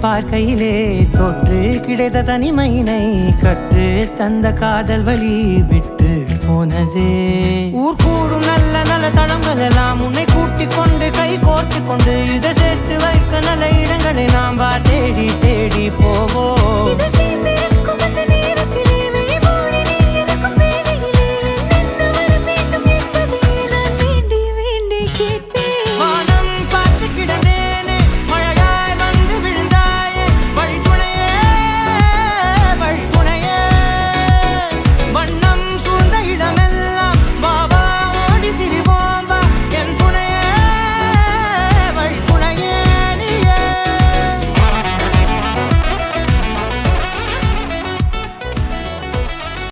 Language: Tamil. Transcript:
பார்க்கையிலே தொற்று கிடைத்த தனிமையினை கற்று தந்த காதல் வழி விட்டு போனதே. ஊர் கூடும் நல்ல நல்ல தளங்கள் எல்லாம் உன்னை கூட்டிக் கொண்டு கை கோர்த்து கொண்டு இதை சேர்த்து வைக்க நல்ல இடங்களை நாம் தேடி தேடி போவோம்.